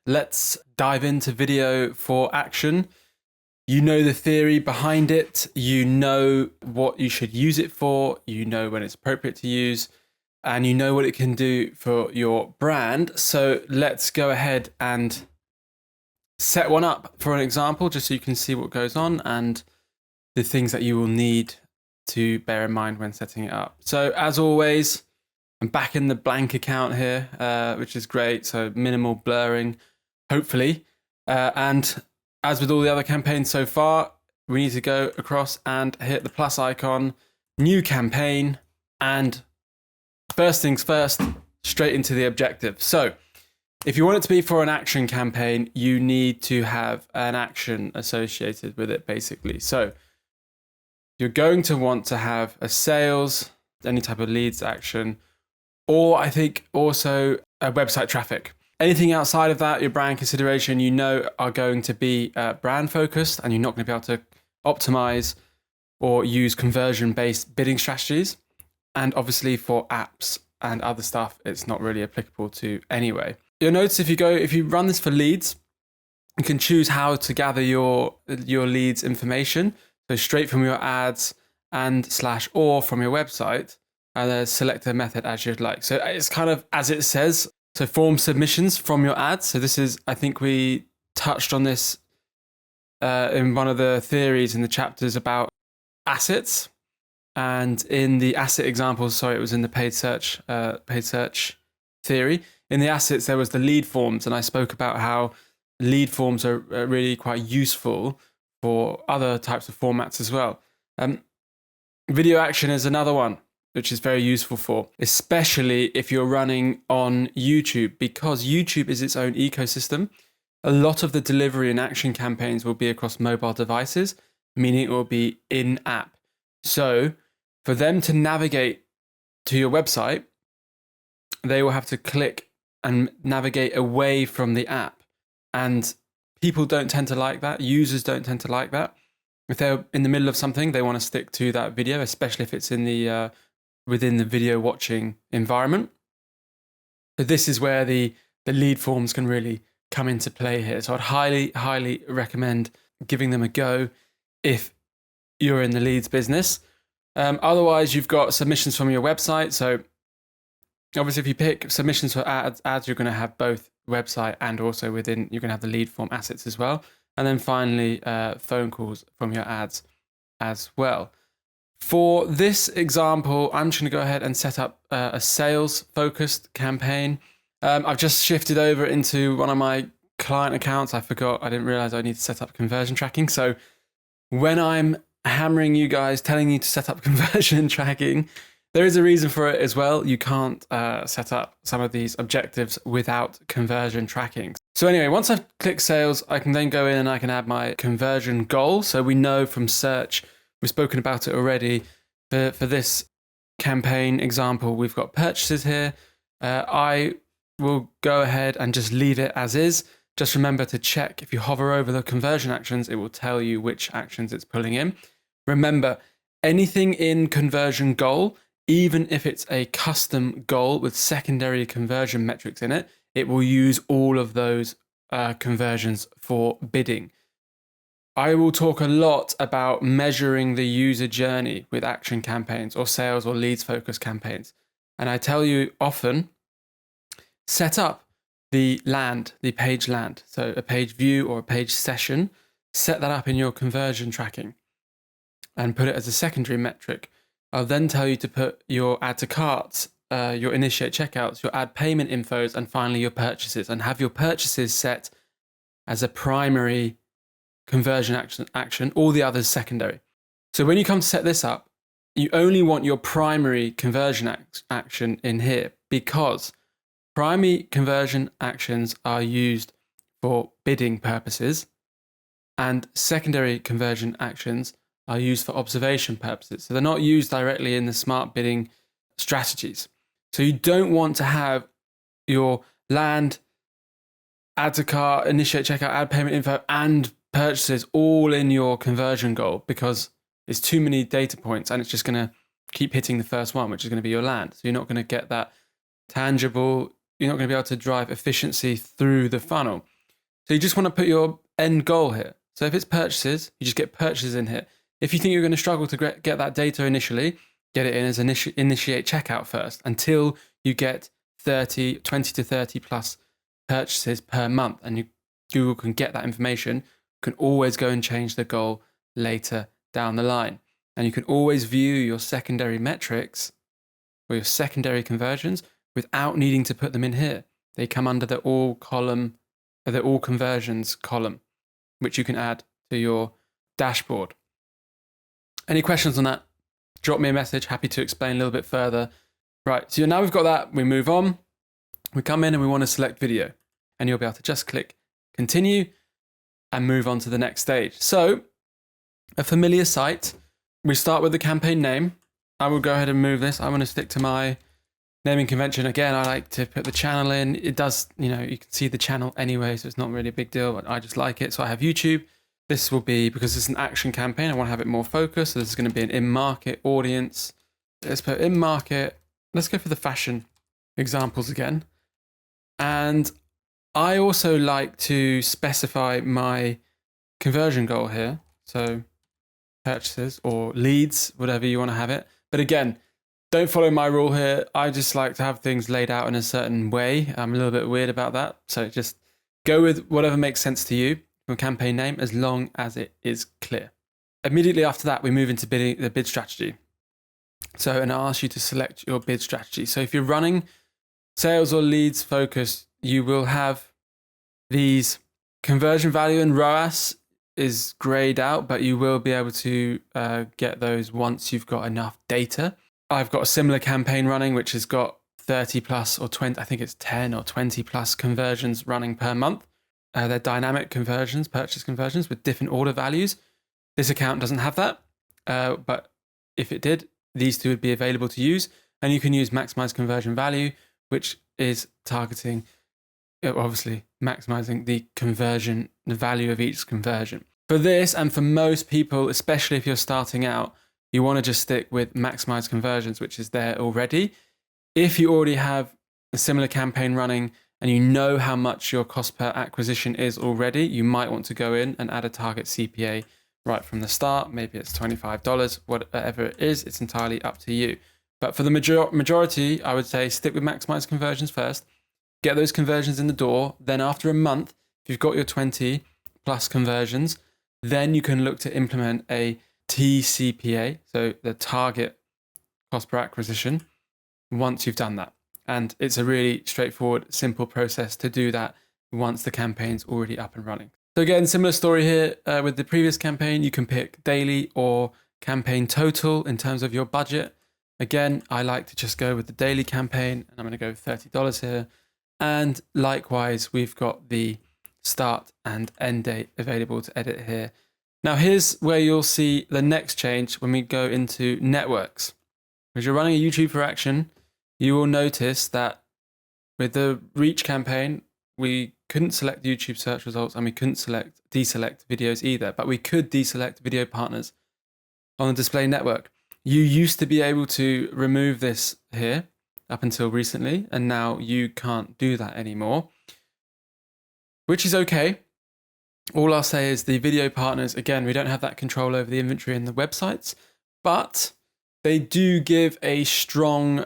let's dive into video for action. You know the theory behind it. You know what you should use it for. You know when it's appropriate to use, and you know what it can do for your brand. So let's go ahead and set one up for an example, just so you can see what goes on and the things that you will need to bear in mind when setting it up. So as always, I'm back in the blank account here, which is great. So minimal blurring, hopefully. And as with all the other campaigns so far, we need to go across and hit the plus icon, new campaign, and first things first, straight into the objective. So if you want it to be for an action campaign, you need to have an action associated with it, basically. So you're going to want to have a sales, any type of leads action, or I think also a website traffic. Anything outside of that, your brand consideration, you know, are going to be brand focused, and you're not going to be able to optimize or use conversion-based bidding strategies. And obviously for apps and other stuff, it's not really applicable to anyway. You'll notice if you run this for leads, you can choose how to gather your leads information. So straight from your ads and / or from your website, and then select a method as you'd like. So it's kind of as it says. So form submissions from your ads. So this is, I think we touched on this in one of the theories in the chapters about assets. And in the asset examples, sorry, it was in the paid search theory. In the assets, there was the lead forms, and I spoke about how lead forms are really quite useful for other types of formats as well. Video action is another one, which is very useful for, especially if you're running on YouTube, because YouTube is its own ecosystem. A lot of the delivery and action campaigns will be across mobile devices, meaning it will be in-app. So for them to navigate to your website, they will have to click and navigate away from the app. And people don't tend to like that. Users don't tend to like that. If they're in the middle of something, they want to stick to that video, especially if it's in the within the video watching environment. So this is where the lead forms can really come into play here. So I'd highly recommend giving them a go if you're in the leads business. Otherwise, you've got submissions from your website. So obviously, if you pick submissions for ads, you're going to have both website and also within, you're going to have the lead form assets as well. And then finally, phone calls from your ads as well. For this example, I'm just going to go ahead and set up a sales-focused campaign. I've just shifted over into one of my client accounts. I didn't realize I need to set up conversion tracking. So when I'm hammering you guys, telling you to set up conversion tracking, there is a reason for it as well. You can't set up some of these objectives without conversion tracking. So anyway, once I've clicked sales, I can then go in and I can add my conversion goal. So we know from search, we've spoken about it already. For this campaign example, we've got purchases here. I will go ahead and just leave it as is. Just remember to check. If you hover over the conversion actions, it will tell you which actions it's pulling in. Remember, anything in conversion goal, even if it's a custom goal with secondary conversion metrics in it, it will use all of those conversions for bidding. I will talk a lot about measuring the user journey with action campaigns or sales or leads focused campaigns. And I tell you often, set up the page land. So a page view or a page session, set that up in your conversion tracking and put it as a secondary metric. I'll then tell you to put your add to carts, your initiate checkouts, your add payment infos, and finally your purchases, and have your purchases set as a primary conversion action, all the others secondary. So when you come to set this up, you only want your primary conversion action in here, because primary conversion actions are used for bidding purposes and secondary conversion actions are used for observation purposes. So they're not used directly in the smart bidding strategies. So you don't want to have your land, add to cart, initiate checkout, add payment info, and purchases all in your conversion goal, because it's too many data points and it's just going to keep hitting the first one, which is going to be your land. So you're not going to get that tangible you're not going to be able to drive efficiency through the funnel. So you just want to put your end goal here. So if it's purchases, you just get purchases in here. If you think you're going to struggle to get that data initially, get it in as initiate checkout first until you get 20 to 30 plus purchases per month, and Google can get that information. You can always go and change the goal later down the line. And you can always view your secondary metrics or your secondary conversions without needing to put them in here. They come under the all conversions column, which you can add to your dashboard. Any questions on that? Drop me a message. Happy to explain a little bit further. Right, so now we've got that. We move on. We come in and we want to select video, and you'll be able to just click continue and move on to the next stage. So a familiar site. We start with the campaign name. I will go ahead and move this. I want to stick to my naming convention. Again, I like to put the channel in. It does, you can see the channel anyway, so it's not really a big deal, but I just like it. So I have YouTube. This will be, because it's an action campaign, I want to have it more focused. So this is going to be an in-market audience. Let's put in-market. Let's go for the fashion examples again. And I also like to specify my conversion goal here. So purchases or leads, whatever you want to have it. But again, don't follow my rule here. I just like to have things laid out in a certain way. I'm a little bit weird about that. So just go with whatever makes sense to you from campaign name, as long as it is clear. Immediately after that, we move into the bid strategy. So, and I'll ask you to select your bid strategy. So if you're running sales or leads focused, you will have these conversion value and ROAS is grayed out, but you will be able to get those once you've got enough data. I've got a similar campaign running, which has got 30 plus or 20, I think it's 10 or 20 plus conversions running per month. They're dynamic conversions, purchase conversions with different order values. This account doesn't have that, but if it did, these two would be available to use. And you can use maximize conversion value, which is targeting, obviously maximizing the conversion, the value of each conversion. For this, and for most people, especially if you're starting out, you want to just stick with maximize conversions, which is there already. If you already have a similar campaign running and you know how much your cost per acquisition is already, you might want to go in and add a target CPA right from the start. Maybe it's $25, whatever it is, it's entirely up to you. But for the majority, I would say stick with maximize conversions first, get those conversions in the door. Then after a month, if you've got your 20 plus conversions, then you can look to implement a TCPA, so the target cost per acquisition, once you've done that. And it's a really straightforward, simple process to do that once the campaign's already up and running. So again, similar story here with the previous campaign. You can pick daily or campaign total in terms of your budget. Again, I like to just go with the daily campaign, and I'm going to go with $30 here. And likewise, we've got the start and end date available to edit here. Now, here's where you'll see the next change when we go into networks. As you're running a YouTube for Action, you will notice that with the reach campaign, we couldn't select YouTube search results, and we couldn't deselect videos either, but we could deselect video partners on the display network. You used to be able to remove this here up until recently, and now you can't do that anymore, which is okay. All I'll say is the video partners, again, we don't have that control over the inventory and the websites, but they do give a strong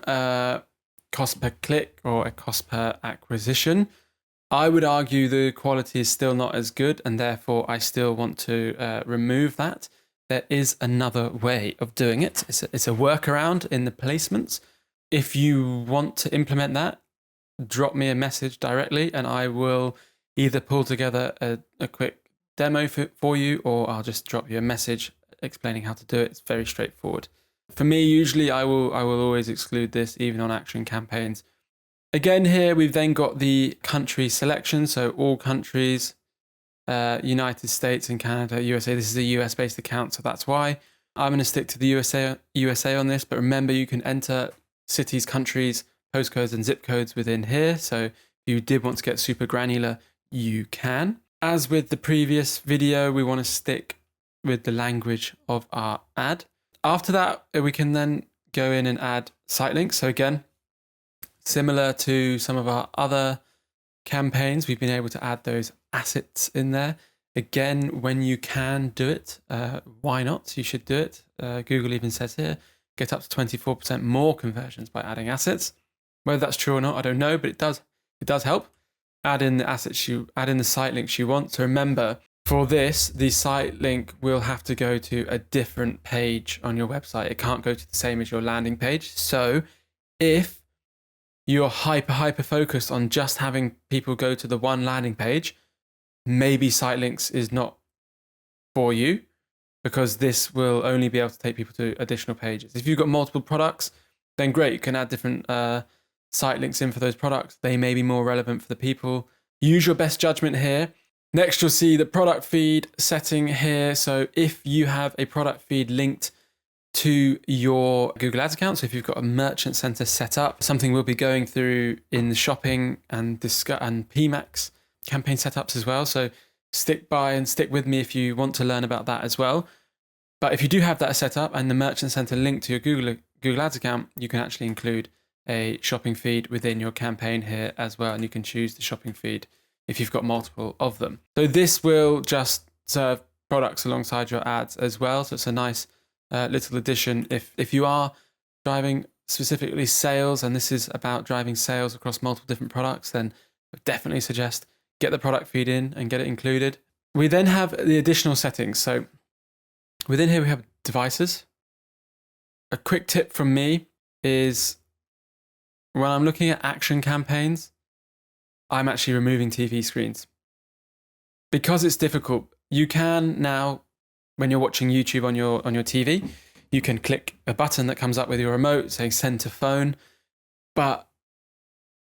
cost per click or a cost per acquisition. I would argue the quality is still not as good, and therefore I still want to remove that. There is another way of doing it. It's a workaround in the placements. If you want to implement that, drop me a message directly and I will either pull together a quick demo for you, or I'll just drop you a message explaining how to do it. It's very straightforward. For me, usually I will always exclude this, even on action campaigns. Again, here we've then got the country selection. So all countries, United States and Canada, USA. This is a US-based account, so that's why. I'm going to stick to the USA on this, but remember you can enter cities, countries, postcodes and zip codes within here. So if you did want to get super granular, you can. As with the previous video, we want to stick with the language of our ad. After that, we can then go in and add site links. So again, Similar to some of our other campaigns, we've been able to add those assets in there. Again, when you can do it, why not? You should do it. Google even says here, get up to 24% more conversions by adding assets. Whether that's true or not, I don't know, but it does help. Add in the assets add in the site links you want. So remember, for this, the site link will have to go to a different page on your website. It can't go to the same as your landing page. So if you're hyper focused on just having people go to the one landing page, maybe site links is not for you, because this will only be able to take people to additional pages. If you've got multiple products, then great, you can add different site links in for those products. They may be more relevant for the people. Use your best judgment here. Next, you'll see the product feed setting here. So if you have a product feed linked to your Google Ads account, so if you've got a merchant center set up, something we'll be going through in the shopping and PMAX campaign setups as well. So stick by and stick with me if you want to learn about that as well. But if you do have that set up and the merchant center linked to your Google Ads account, you can actually include a shopping feed within your campaign here as well. And you can choose the shopping feed if you've got multiple of them. So this will just serve products alongside your ads as well. So it's a nice little addition. If you are driving specifically sales, and this is about driving sales across multiple different products, then I definitely suggest get the product feed in and get it included. We then have the additional settings. So within here we have devices. A quick tip from me is when I'm looking at action campaigns, I'm actually removing TV screens. Because it's difficult, you can now, when you're watching YouTube on your TV, you can click a button that comes up with your remote saying send to phone, but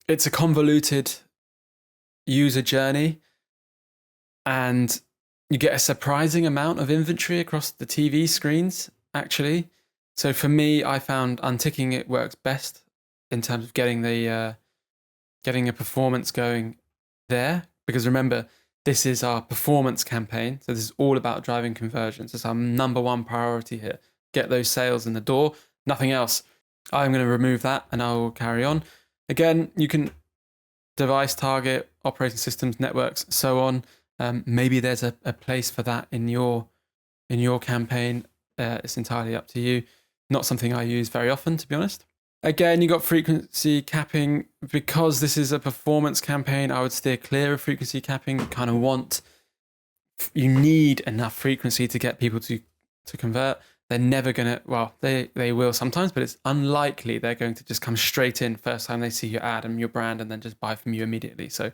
it's a convoluted user journey and you get a surprising amount of inventory across the TV screens, actually. So for me, I found unticking it works best in terms of getting a performance going there. Because remember, this is our performance campaign. So this is all about driving conversions. It's our number one priority here. Get those sales in the door, nothing else. I'm going to remove that and I will carry on. Again, you can device target, operating systems, networks, so on. Maybe there's a place for that in your campaign. It's entirely up to you. Not something I use very often, to be honest. Again, you got frequency capping. Because this is a performance campaign, I would steer clear of frequency capping. You need enough frequency to get people to convert. They're never going to, well, they will sometimes, but it's unlikely they're going to just come straight in first time they see your ad and your brand and then just buy from you immediately. So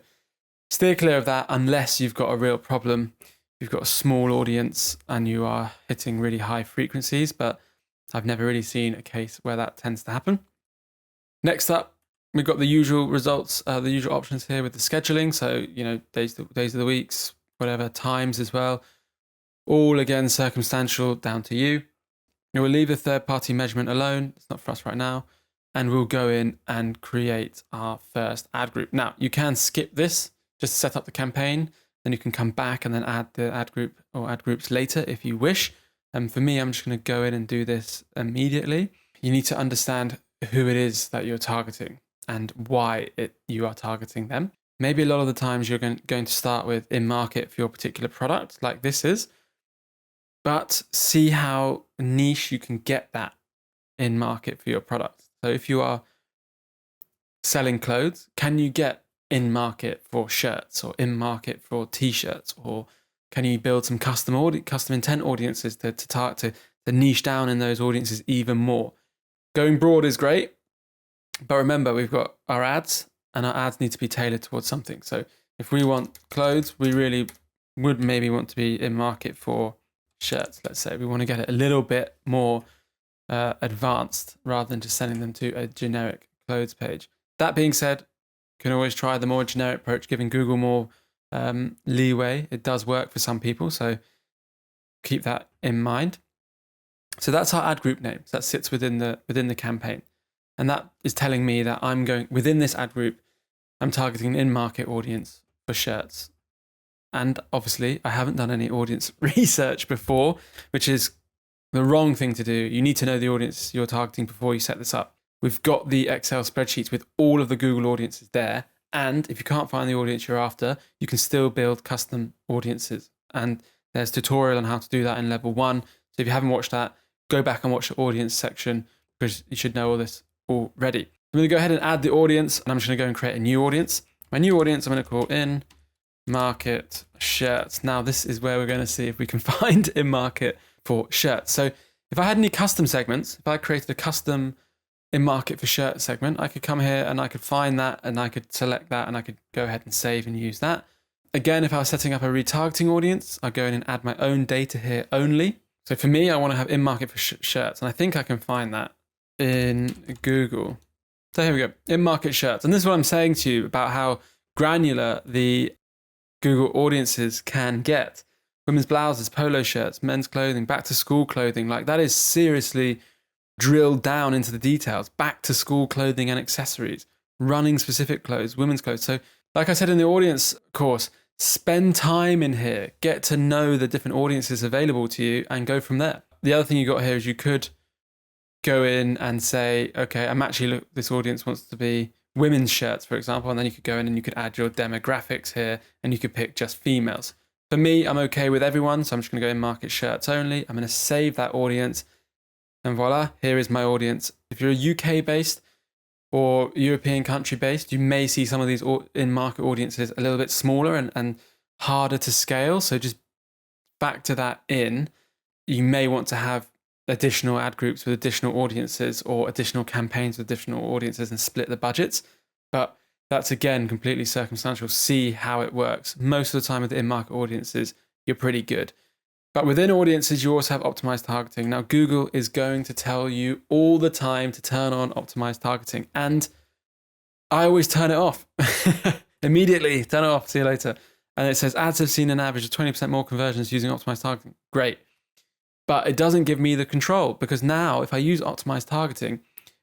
steer clear of that unless you've got a real problem. You've got a small audience and you are hitting really high frequencies, but I've never really seen a case where that tends to happen. Next up, we've got the usual results, the usual options here with the scheduling. So, days of the weeks, whatever, times as well. All again, circumstantial, down to you. We'll leave the third-party measurement alone. It's not for us right now. And we'll go in and create our first ad group. Now, you can skip this, just set up the campaign. Then you can come back and then add the ad group or ad groups later if you wish. For me, I'm just going to go in and do this immediately. You need to understand who it is that you're targeting and why you are targeting them. Maybe a lot of the times you're going to start with in-market for your particular product, like this is, but see how niche you can get that in-market for your product. So if you are selling clothes, can you get in-market for shirts or in-market for t-shirts, or can you build some custom intent audiences to niche down in those audiences even more? Going broad is great, but remember, we've got our ads and our ads need to be tailored towards something. So if we want clothes, we really would maybe want to be in market for shirts, let's say. We want to get it a little bit more advanced rather than just sending them to a generic clothes page. That being said, you can always try the more generic approach, giving Google more leeway. It does work for some people, so keep that in mind. So that's our ad group name. So that sits within the campaign. And that is telling me that I'm going within this ad group, I'm targeting an in-market audience for shirts. And obviously, I haven't done any audience research before, which is the wrong thing to do. You need to know the audience you're targeting before you set this up. we've got the Excel spreadsheets with all of the Google audiences there. And if you can't find the audience you're after, you can still build custom audiences. And there's a tutorial on how to do that in level 1. So if you haven't watched that, go back and watch the audience section because you should know all this already. I'm going to go ahead and add the audience, and I'm just going to go and create a new audience. My new audience I'm going to call in market shirts. Now this is where we're going to see if we can find in market for shirts. So if I had any custom segments, if I created a custom in market for shirt segment, I could come here and I could find that and I could select that and I could go ahead and save and use that. Again, if I was setting up a retargeting audience, I'd go in and add my own data here only. So for me, I want to have in market for shirts, and I think I can find that in Google. So here we go, in market shirts. And this is what I'm saying to you about how granular the Google audiences can get. Women's blouses, polo shirts, men's clothing, back to school clothing. Like that is seriously drilled down into the details. Back to school clothing and accessories, running specific clothes, women's clothes. So like I said in the audience course, spend time in here, get to know the different audiences available to you and go from there. The other thing you got here is you could go in and say, okay, I'm actually, this audience wants to be women's shirts, for example, and then you could go in and you could add your demographics here and you could pick just females. For me, I'm okay with everyone, so I'm just going to go in market shirts only. I'm going to save that audience and voila, here is my audience. If you're a UK based or European country based, you may see some of these in market audiences a little bit smaller and harder to scale. So just factor that in. You may want to have additional ad groups with additional audiences or additional campaigns with additional audiences and split the budgets. But that's again completely circumstantial. See how it works. Most of the time with the in-market audiences, you're pretty good. But within audiences, you also have optimized targeting. Now, Google is going to tell you all the time to turn on optimized targeting. And I always turn it off. Immediately, turn it off, see you later. And it says ads have seen an average of 20% more conversions using optimized targeting. Great. But it doesn't give me the control because now if I use optimized targeting,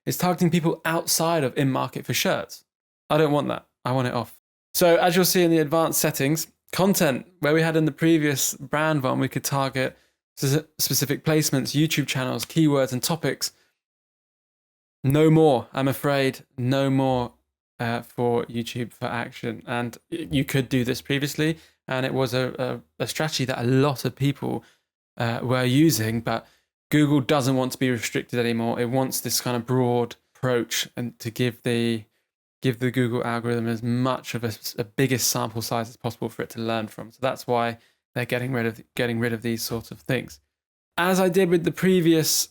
it's targeting people outside of in-market for shirts. I don't want that. I want it off. So as you'll see in the advanced settings, content, where we had in the previous brand one, we could target specific placements, YouTube channels, keywords and topics. No more, I'm afraid, no more for YouTube for action. And you could do this previously, and it was a strategy that a lot of people were using, but Google doesn't want to be restricted anymore. It wants this kind of broad approach and to give the Google algorithm as much of a biggest sample size as possible for it to learn from. So that's why they're getting rid of these sorts of things. As I did with the previous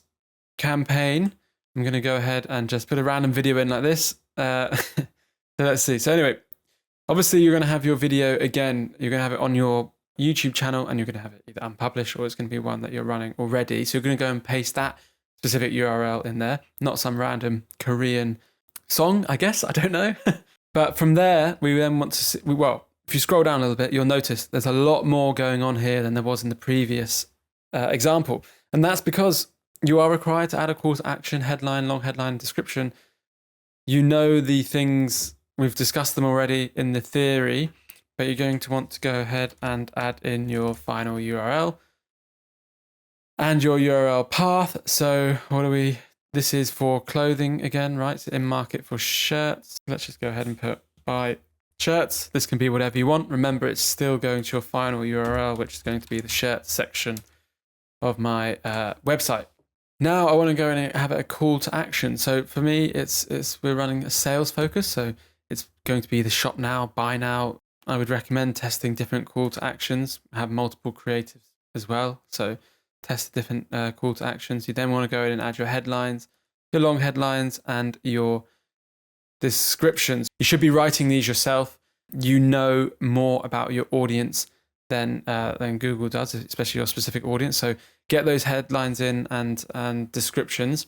campaign, I'm going to go ahead and just put a random video in like this. So let's see. So anyway, obviously you're going to have your video again. You're going to have it on your YouTube channel and you're going to have it either unpublished or it's going to be one that you're running already. So you're going to go and paste that specific URL in there, not some random Korean song, I guess. I don't know. But from there, we then want to see, well, if you scroll down a little bit, you'll notice there's a lot more going on here than there was in the previous example. And that's because you are required to add a call to action, headline, long headline, description. You know the things, we've discussed them already in the theory, but you're going to want to go ahead and add in your final URL and your URL path. So what are we, this is for clothing again, right? So in market for shirts. Let's just go ahead and put buy shirts. This can be whatever you want. Remember, it's still going to your final URL, which is going to be the shirt section of my website. Now I want to go in and have a call to action. So for me, we're running a sales focus. So it's going to be the shop now, buy now. I would recommend testing different call to actions, have multiple creatives as well. So test different call to actions. You then want to go in and add your headlines, your long headlines and your descriptions. You should be writing these yourself. You know more about your audience than Google does, especially your specific audience. So get those headlines in and descriptions,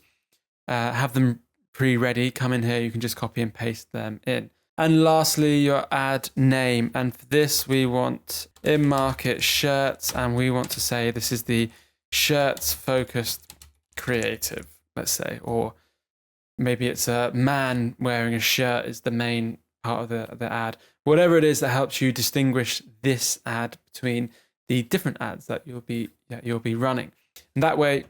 have them pre-ready, come in here, you can just copy and paste them in. And lastly, your ad name. And for this, we want in-market shirts, and we want to say this is the shirts focused creative, let's say, or maybe it's a man wearing a shirt is the main part of the ad. Whatever it is that helps you distinguish this ad between the different ads that you'll be running. And that way,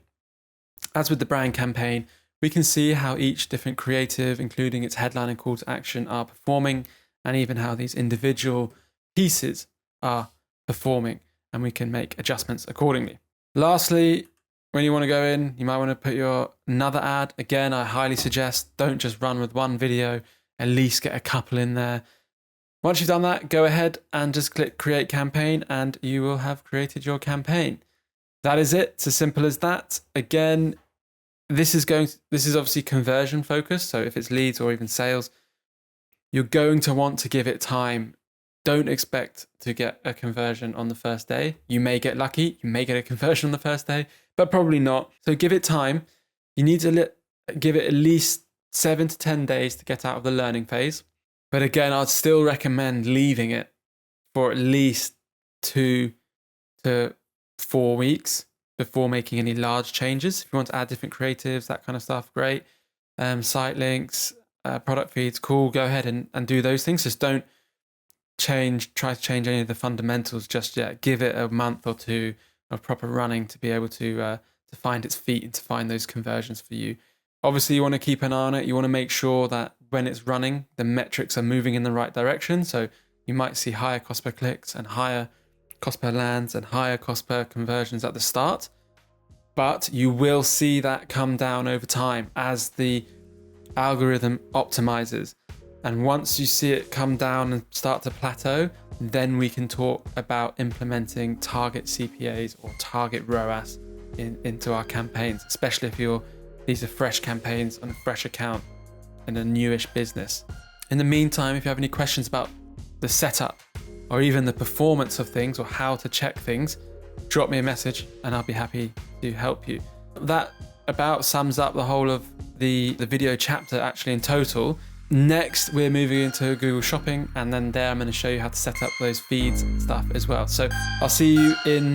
as with the brand campaign, we can see how each different creative, including its headline and call to action, are performing, and even how these individual pieces are performing, and we can make adjustments accordingly. Lastly, when you want to go in, you might want to put your another ad. Again, I highly suggest don't just run with one video, at least get a couple in there. Once you've done that, go ahead and just click create campaign and you will have created your campaign. That is it. It's as simple as that. Again, this is obviously conversion focused. So if it's leads or even sales, you're going to want to give it time. Don't expect to get a conversion on the first day. You may get lucky. You may get a conversion on the first day, but probably not. So give it time. You need to give it at least 7 to 10 days to get out of the learning phase. But again, I'd still recommend leaving it for at least 2 to 4 weeks before making any large changes. If you want to add different creatives, that kind of stuff, great. Site links, product feeds, cool. Go ahead and do those things. Just don't try to change any of the fundamentals just yet. Give it a month or two of proper running to be able to find its feet and to find those conversions for you. Obviously, you want to keep an eye on it. You want to make sure that when it's running, the metrics are moving in the right direction. So you might see higher cost per clicks and higher cost per lands and higher cost per conversions at the start. But you will see that come down over time as the algorithm optimizes. And once you see it come down and start to plateau, then we can talk about implementing target CPAs or target ROAS into our campaigns, especially if these are fresh campaigns on a fresh account in a newish business. In the meantime, if you have any questions about the setup or even the performance of things or how to check things, drop me a message and I'll be happy to help you. That about sums up the whole of the video chapter actually in total. Next, we're moving into Google Shopping, and then there I'm going to show you how to set up those feeds and stuff as well. So I'll see you in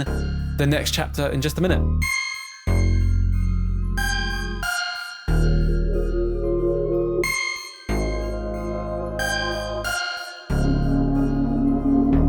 the next chapter in just a minute.